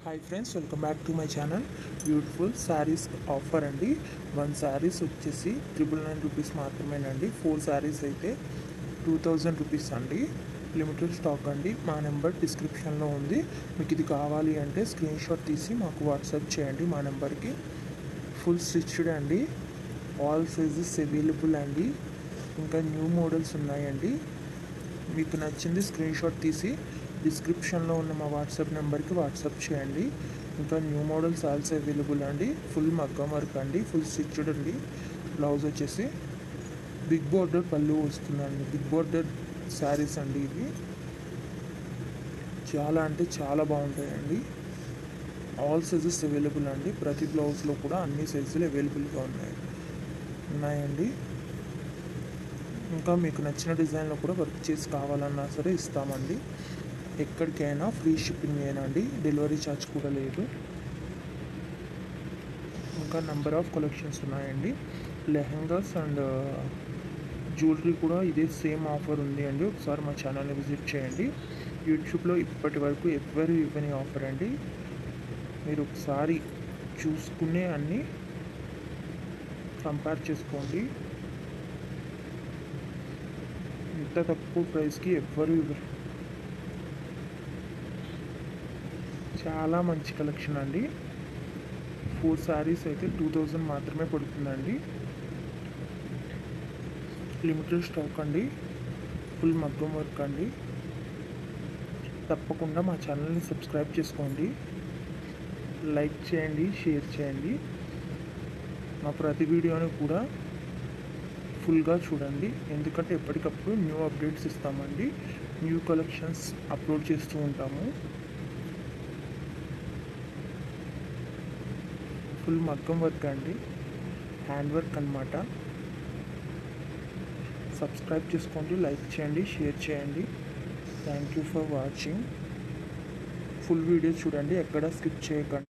Hi friends, welcome back to my channel. Beautiful saris offer అండి. 1 శారీస్ వచ్చేసి 999 rupees మాత్రమేనండి. 4 శారీస్ అయితే 2000 రూపీస్ అండి. లిమిటెడ్ స్టాక్ అండి. మా నెంబర్ డిస్క్రిప్షన్లో ఉంది. మీకు ఇది కావాలి అంటే స్క్రీన్ షాట్ తీసి మాకు వాట్సాప్ చేయండి మా నెంబర్కి. ఫుల్ స్టిచ్డ్ అండి. ఆల్ సైజెస్ అవైలబుల్ అండి. ఇంకా న్యూ మోడల్స్ ఉన్నాయండి. మీకు నచ్చింది స్క్రీన్ షాట్ తీసి డిస్క్రిప్షన్లో ఉన్న మా వాట్సాప్ నెంబర్కి వాట్సాప్ చేయండి. ఇంకా న్యూ మోడల్స్ ఆల్సో అవైలబుల్ అండి. ఫుల్ మగ్గం వర్క్ అండి, ఫుల్ స్టిచ్డ్ అండి. బ్లౌజ్ వచ్చేసి బిగ్ బోర్డర్ పళ్ళు వస్తుందండి. బిగ్ బోర్డర్ శారీస్ అండి ఇవి. చాలా అంటే చాలా బాగుంటాయండి. ఆల్ సైజెస్ అవైలబుల్ అండి. ప్రతి బ్లౌజ్లో కూడా అన్ని సైజులు అవైలబుల్గా ఉన్నాయండి. ఇంకా మీకు నచ్చిన డిజైన్లో కూడా వర్క్ చేసి కావాలన్నా సరే ఇస్తామండి. ఎక్కడికైనా ఫ్రీ షిప్పింగ్ ఏనండి. డెలివరీ ఛార్జ్ కూడా లేదు. ఇంకా నెంబర్ ఆఫ్ కలెక్షన్స్ ఉన్నాయండి. లెహంగాస్ అండ్ జ్యువెలరీ కూడా ఇదే సేమ్ ఆఫర్ ఉంది అండి. ఒకసారి మా ఛానల్ని విజిట్ చేయండి. యూట్యూబ్లో ఇప్పటి వరకు ఎవరు ఇవ్వని ఆఫర్ అండి. మీరు ఒకసారి చూసుకునే అన్నీ కంపేర్ చేసుకోండి. ఇంత తక్కువ ప్రైస్కి ఎవ్వరు ఇవ్వరు. చాలా మంచి కలెక్షన్ అండి. 4 శారీస్ అయితే 2000 మాత్రమే పడుతుందండి. లిమిటెడ్ స్టాక్ అండి. ఫుల్ మగ్గం వర్క్ అండి. తప్పకుండా మా ఛానల్ని సబ్స్క్రైబ్ చేసుకోండి. లైక్ చేయండి, షేర్ చేయండి. మా ప్రతి వీడియోని కూడా ఫుల్గా చూడండి. ఎందుకంటే ఎప్పటికప్పుడు న్యూ అప్డేట్స్ ఇస్తామండి. న్యూ కలెక్షన్స్ అప్లోడ్ చేస్తూ ఉంటాము. ఫుల్ మగ్గం వర్క్ అండి, హ్యాండ్ వర్క్ అనమాట. సబ్స్క్రైబ్ చేసుకోండి, లైక్ చేయండి, షేర్ చేయండి. Thank you for watching. Full video చూడండి, ఎక్కడ స్కిప్ చేయకండి.